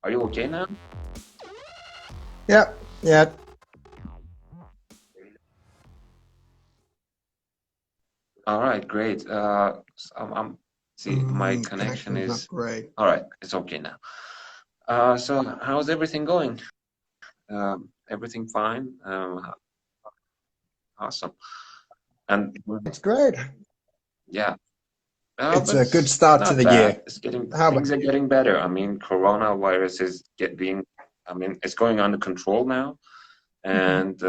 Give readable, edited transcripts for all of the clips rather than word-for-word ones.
Are you okay now? Yeah, yeah. All right, great. See, my connection Connection's not is great. all right. It's okay now. So how's everything going? Everything fine? Awesome. And It's great. yeah, It's but a good it's start to not the bad. year. It's getting How about things are you? getting better. I mean, coronavirus is being, I mean, it's going under control now, and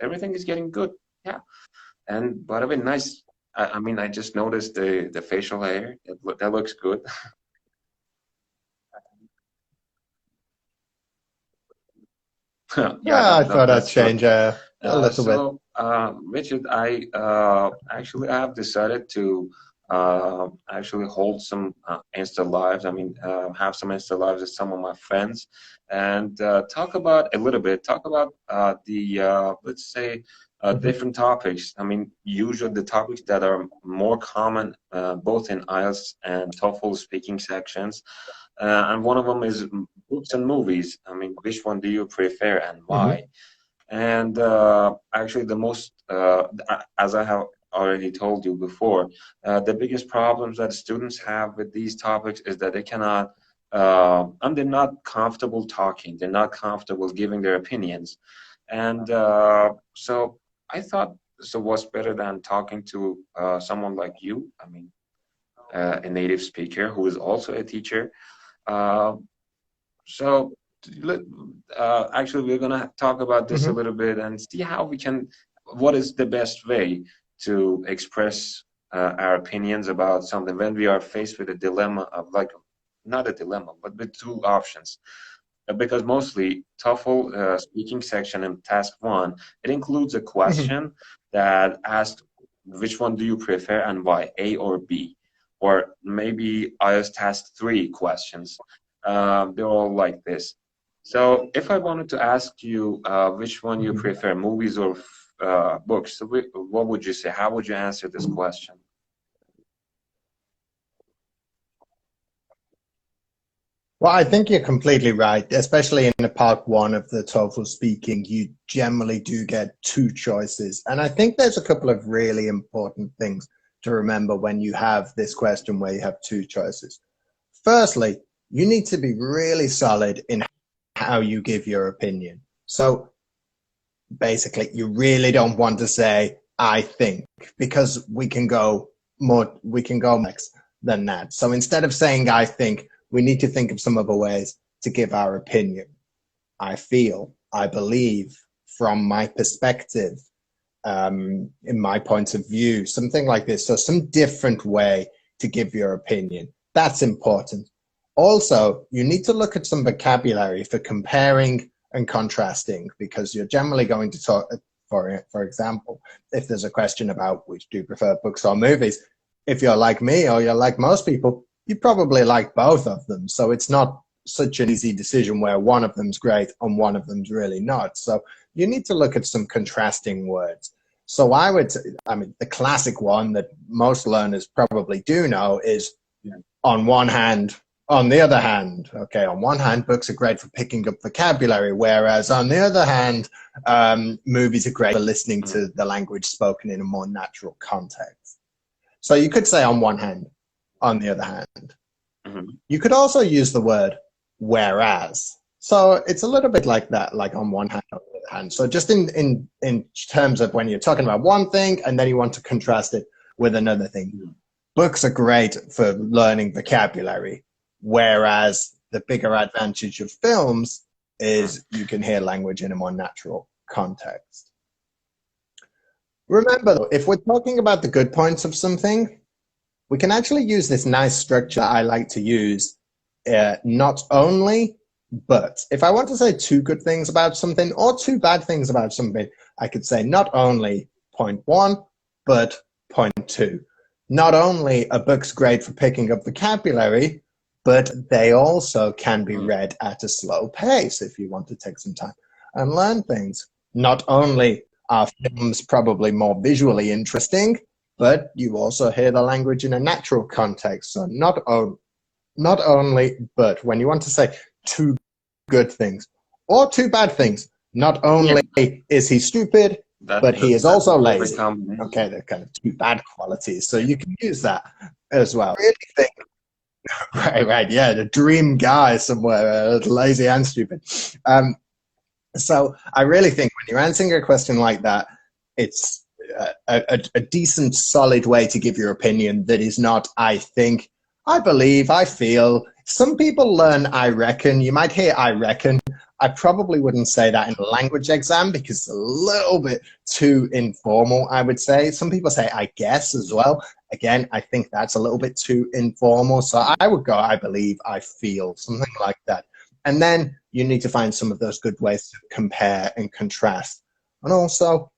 everything is getting good. Yeah. And but I mean, nice. I mean, I just noticed the facial hair. That looks good. Yeah, I thought I'd that's true. change a little bit. Richard, I actually I have decided to actually hold some Insta lives. I mean, have some Insta lives with some of my friends, and talk about a little bit. Talk about the let's say Mhm. different topics. I mean, usually the topics that are more common both in IELTS and TOEFL speaking sections. And one of them is books and movies. I mean, which one do you prefer and Mhm. why? And actually, the most, as I have already told you before, the biggest problems that students have with these topics is that they cannot, and they're not comfortable talking. They're not comfortable giving their opinions. And so I thought, so what's better than talking to someone like you? I mean, a native speaker who is also a teacher. Uh, so let, actually, we're gonna talk about this a Mhm. little bit and see how we can, what is the best way to express our opinions about something when we are faced with a dilemma of like, not a dilemma, but with two options. Because mostly TOEFL speaking section in task one, it includes a Mhm. question that asks which one do you prefer and why, A or B, or maybe IELTS task three questions. They're all like this. So if I wanted to ask you which one you Mhm. prefer, movies or books, so what would you say? How would you answer this question? Well, I think you're completely right, especially in the part one of the TOEFL speaking, you generally do get two choices. And I think there's a couple of really important things to remember when you have this question where you have two choices. Firstly, you need to be really solid in how you give your opinion. So basically, you really don't want to say, I think, because we can go max than that. So instead of saying, I think, we need to think of some other ways to give our opinion. I feel, I believe, from my perspective, in my point of view, something like this. So some different way to give your opinion. That's important. Also, you need to look at some vocabulary for comparing and contrasting because you're generally going to talk, for example, if there's a question about which do you prefer books or movies, if you're like me or you're like most people, you probably like both of them. So it's not such an easy decision where one of them's great and one of them's really not. So you need to look at some contrasting words. So I mean, the classic one that most learners probably do know is on one hand, on the other hand. Okay, on one hand, books are great for picking up vocabulary, whereas on the other hand, movies are great for listening Mm, to the language spoken in a more natural context. So you could say on one hand, on the other hand. mhm, You could also use the word whereas. So it's a little bit like that, like on one hand, on the other hand. So just in terms of when you're talking about one thing and then you want to contrast it with another thing. mhm. Books are great for learning vocabulary, whereas the bigger advantage of films Mm. is you can hear language in a more natural context. Remember, though, if we're talking about the good points of something, we can actually use this nice structure I like to use, not only, but. If I want to say two good things about something or two bad things about something, I could say not only point one, but point two. Not only are books great for picking up vocabulary, but they also can be Mm. read at a slow pace if you want to take some time and learn things. Not only are films probably more visually interesting, but you also hear the language in a natural context. So not only, but when you want to say two good things or two bad things. Not Yeah, only is he stupid, but he is that's a also perfect lazy. Okay, combination. they're kind of two bad qualities. So you can use that as well. I really think, right, yeah, the dream guy somewhere, lazy and stupid. So I really think when you're answering a question like that, it's a decent, solid way to give your opinion that is not, I think, I believe, I feel. Some people learn, I reckon. You might hear, I reckon. I probably wouldn't say that in a language exam because it's a little bit too informal, I would say. Some people say, I guess as well. Again, I think that's a little bit too informal. So I would go, I believe, I feel, something like that. And then you need to find some of those good ways to compare and contrast. And also,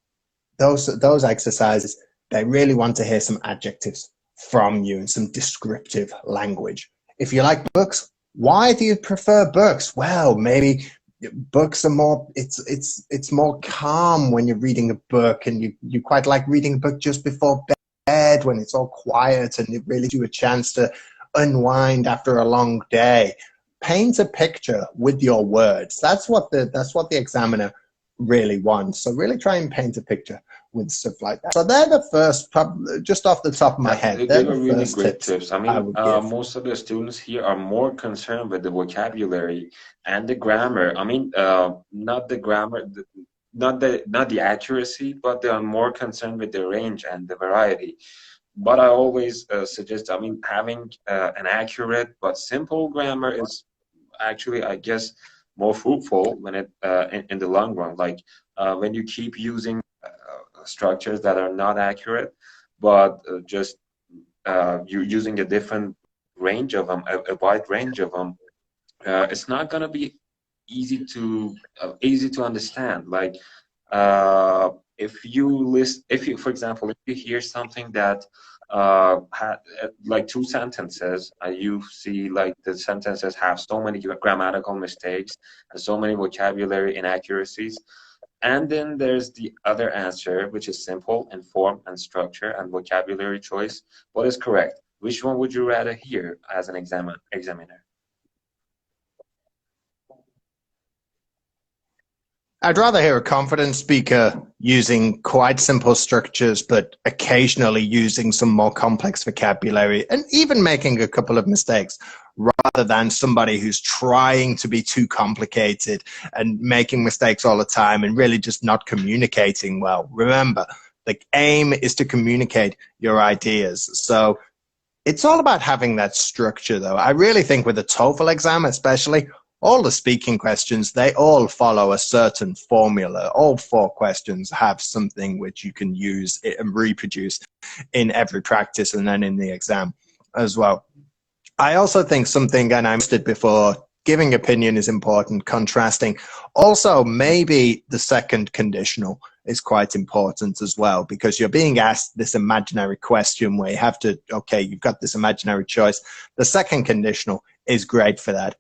those exercises, they really want to hear some adjectives from you and some descriptive language. If you like books, why do you prefer books? Well, maybe books are more, it's more calm when you're reading a book, and you quite like reading a book just before bed when it's all quiet and it really gives you a chance to unwind after a long day. Paint a picture with your words. That's what the examiner really wants. So really try and paint a picture with stuff like that. So they're the first, just off the top of my head, They they're were the really first great tips tips. I I mean, would give. most of the students here are more concerned with the vocabulary and the grammar. I mean, not the grammar, not the accuracy, but they are more concerned with the range and the variety. But I always suggest, I mean, having an accurate but simple grammar is actually, I guess, more fruitful when in the long run. Like when you keep using structures that are not accurate, but just you're using a different range of them, a wide range of them, it's not gonna be easy to understand. Like if you, for example, if you hear something that had like two sentences, you see like the sentences have so many grammatical mistakes and so many vocabulary inaccuracies. And then there's the other answer, which is simple in form and structure and vocabulary choice. What is correct? Which one would you rather hear as an examiner? I'd rather hear a confident speaker using quite simple structures, but occasionally using some more complex vocabulary and even making a couple of mistakes, rather than somebody who's trying to be too complicated and making mistakes all the time and really just not communicating well. Remember, the aim is to communicate your ideas. So it's all about having that structure, though. I really think with the TOEFL exam, especially, all the speaking questions, they all follow a certain formula. All four questions have something which you can use and reproduce in every practice and then in the exam as well. I also think something, and I mentioned it before, giving opinion is important, contrasting. Also, maybe the second conditional is quite important as well, because you're being asked this imaginary question where you have to, okay, you've got this imaginary choice. The second conditional is great for that.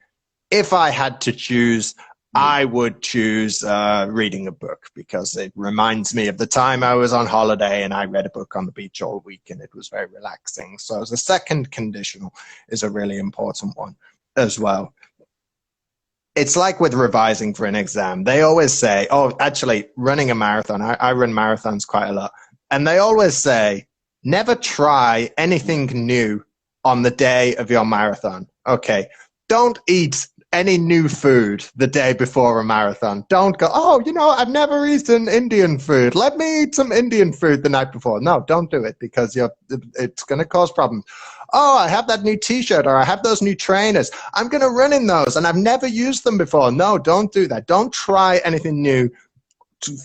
If I had to choose, I would choose reading a book, because it reminds me of the time I was on holiday and I read a book on the beach all week and it was very relaxing. So the second conditional is a really important one as well. It's like with revising for an exam. They always say, oh, actually, running a marathon, I run marathons quite a lot. And they always say, never try anything new on the day of your marathon. Okay, don't eat any new food the day before a marathon. Don't go, oh, I've never eaten Indian food. Let me eat some Indian food the night before. No, don't do it, because it's going to cause problems. Oh, I have that new t-shirt, or I have those new trainers. I'm going to run in those and I've never used them before. No, don't do that. Don't try anything new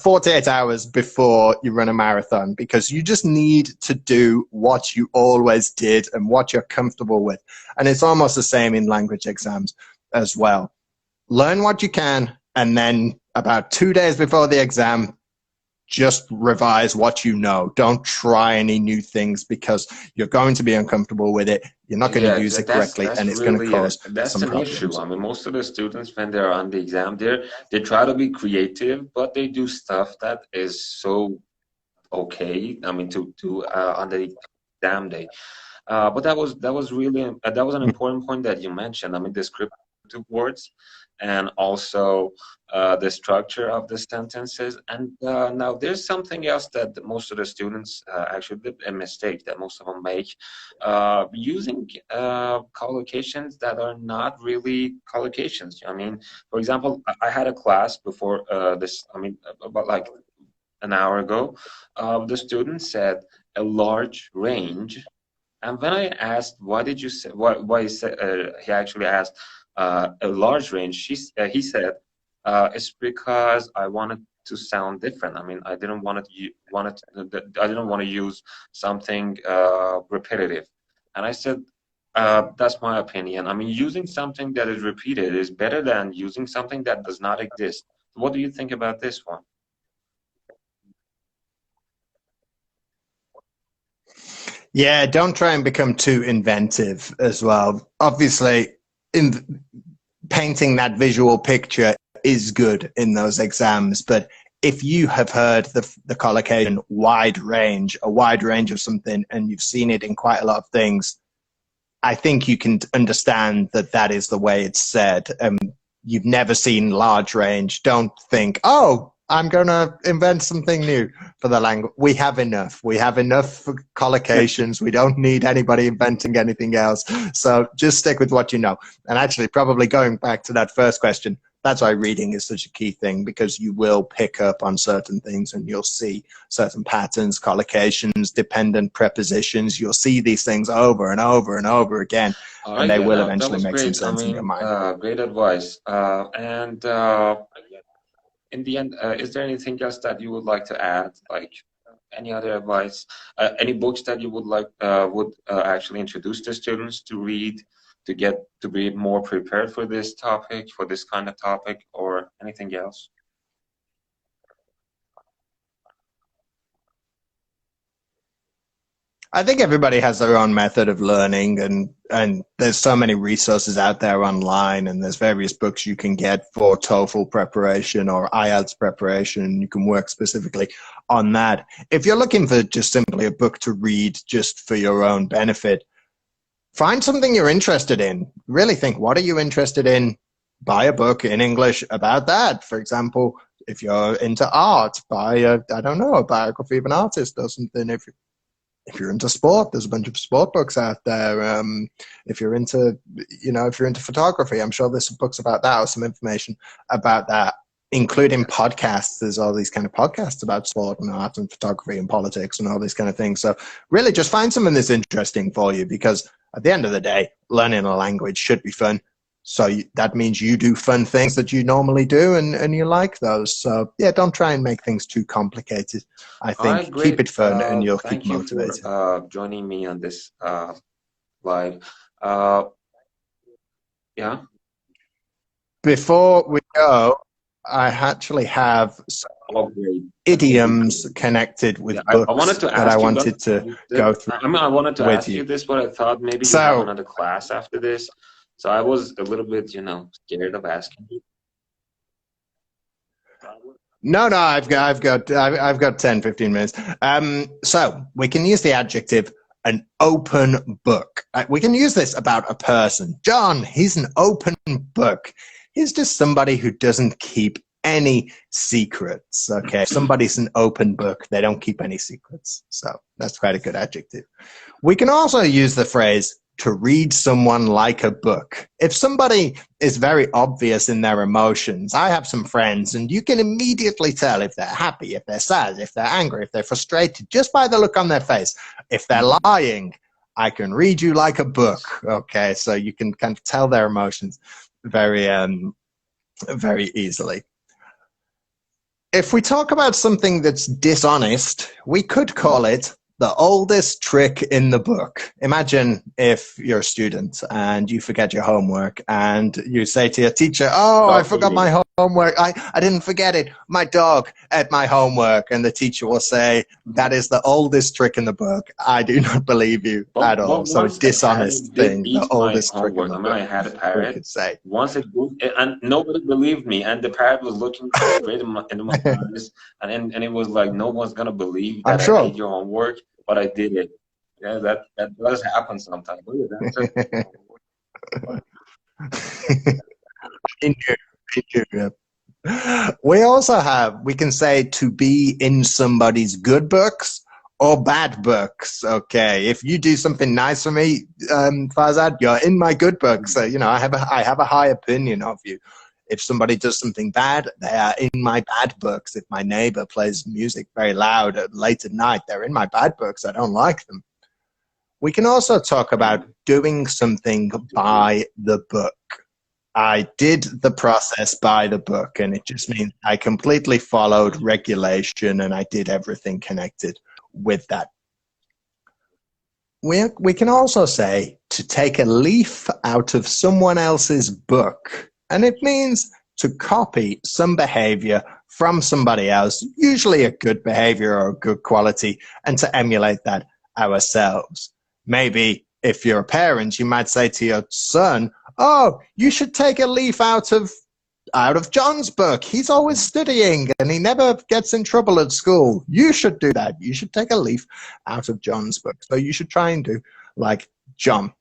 48 hours before you run a marathon, because you just need to do what you always did and what you're comfortable with. And it's almost the same in language exams as well. Learn what you can, and then about 2 days before the exam, just revise what you know. Don't try any new things, because you're going to be uncomfortable with it. You're not going to Yeah, use it correctly, that's and it's going to really cause that's some an issue. problems. I mean, most of the students when they're on the exam, they try to be creative, but they do stuff that is so okay. I mean, to on the exam day. But that was really that was an important point that you mentioned. I mean, descriptive words, and also the structure of the sentences. And now there's something else that most of the students actually did a mistake that most of them make, using collocations that are not really collocations. I mean, for example, I had a class before this, I mean, about like an hour ago. The student said a large range, and when I asked, why did you say, why he said, he actually asked a large range, he said, it's because I wanted to sound different. I mean, I didn't want I didn't want to use something repetitive. And I said, that's my opinion. I mean, using something that is repeated is better than using something that does not exist. What do you think about this one? Yeah, don't try and become too inventive as well. Obviously, in painting that visual picture is good in those exams, but if you have heard the collocation a wide range of something, and you've seen it in quite a lot of things, I think you can understand that that is the way it's said. You've never seen large range. Don't think, oh, I'm going to invent something new for the language. We have enough. We have enough collocations. We don't need anybody inventing anything else. So just stick with what you know. And actually, probably going back to that first question, that's why reading is such a key thing, because you will pick up on certain things and you'll see certain patterns, collocations, dependent prepositions. You'll see these things over and over and over again, All and right, they yeah, will that eventually was make some great. I sense in your mean, mind. great advice. And in the end, is there anything else that you would like to add? Like any other advice? Any books that you would like would actually introduce the students to read to get to be more prepared for this topic, for this kind of topic, or anything else? I think everybody has their own method of learning, and there's so many resources out there online, and there's various books you can get for TOEFL preparation or IELTS preparation. You can work specifically on that. If you're looking for just simply a book to read just for your own benefit, find something you're interested in. Really think, what are you interested in? Buy a book in English about that. For example, if you're into art, buy I don't know, a biography of an artist or something. If you're into sport, there's a bunch of sport books out there. If you're into, if you're into photography, I'm sure there's some books about that or some information about that, including podcasts. There's all these kind of podcasts about sport and art and photography and politics and all these kind of things. So really just find something that's interesting for you, because at the end of the day, learning a language should be fun. So that means you do fun things that you normally do, and you like those. So yeah, don't try and make things too complicated. I All right, think keep great. it fun and you'll keep Thank you for motivated. joining me on this live. Uh, yeah. Before we go, I actually have some Oh, great. That would be idioms great. connected Yeah, with I wanted books to that I ask you, but wanted to go through I mean, I wanted to with ask you you. this, but I thought maybe you have So another class after this. So I was a little bit, scared of asking you. no, I've got 10, 15 minutes. So we can use the adjective an open book. We can use this about a person. John, he's an open book. He's just somebody who doesn't keep any secrets. Okay, if somebody's an open book, they don't keep any secrets. So that's quite a good adjective. We can also use the phrase to read someone like a book. If somebody is very obvious in their emotions, I have some friends, and you can immediately tell if they're happy, if they're sad, if they're angry, if they're frustrated, just by the look on their face. If they're lying, I can read you like a book. Okay, so you can kind of tell their emotions very, very easily. If we talk about something that's dishonest, we could call it the oldest trick in the book. Imagine if you're a student and you forget your homework and you say to your teacher, oh, I God forgot forbid. my homework. I didn't forget it. My dog ate my homework. And the teacher will say, that is the oldest trick in the book. I do not believe you at all. But So a once a dishonest parrot did thing, the eat my oldest trick in homework. the I mean, book, I had a we parrot. could say. Once it did, and nobody believed me, and the parrot was looking straight into my eyes, and it was like, no one's gonna believe I'm that I ate sure. your homework, but I did it. Yeah, that does happen sometimes. Oh, yeah, that's In June. We also have, we can say to be in somebody's good books or bad books. Okay, if you do something nice for me, Farzad, you're in my good books. So, I have a high opinion of you. If somebody does something bad, they are in my bad books. If my neighbor plays music very loud late at night, they're in my bad books. I don't like them. We can also talk about doing something by the book. I did the process by the book, and it just means I completely followed regulation and I did everything connected with that. We can also say to take a leaf out of someone else's book, and it means to copy some behavior from somebody else, usually a good behavior or a good quality, and to emulate that ourselves. Maybe if you're a parent, you might say to your son, oh, you should take a leaf out of John's book. He's always studying and he never gets in trouble at school. You should do that. You should take a leaf out of John's book. So you should try and do like John.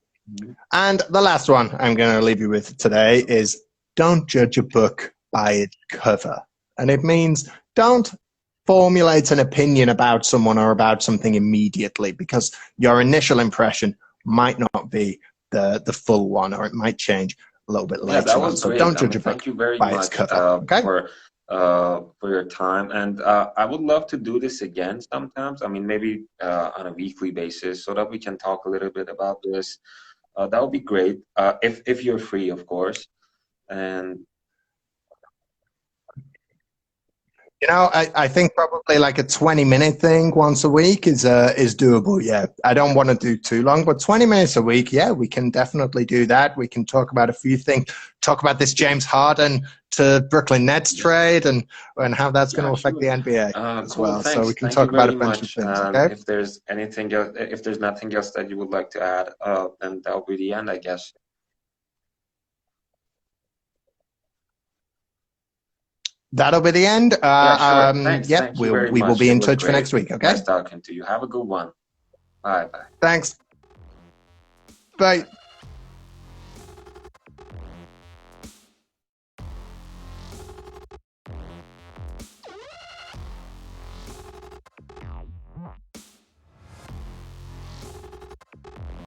And the last one I'm going to leave you with today is don't judge a book by its cover. And it means don't formulate an opinion about someone or about something immediately, because your initial impression might not be the full one, or it might change a little bit later. Yeah, that was on. So great. don't judge a book thank you very by much its cover. Okay? for your time, and I would love to do this again sometimes. I mean, maybe on a weekly basis, so that we can talk a little bit about this. That would be great, if you're free, of course. And I think probably like a 20-minute thing once a week is doable. Yeah, I don't want to do too long, but 20 minutes a week, yeah, we can definitely do that. We can talk about a few things, talk about this James Harden to Brooklyn Nets trade and how that's going to affect the NBA as cool, well. thanks. So we can Thank talk you about a very bunch much. of things. Okay. If there's anything else, if there's nothing else that you would like to add, then that'll be the end, I guess. That'll be the end. Yeah, sure. Thanks. Yep, Thank you very we will much. be It in was touch for great. next week. Okay. Nice talking to you. Have a good one. Bye bye. Thanks. Bye.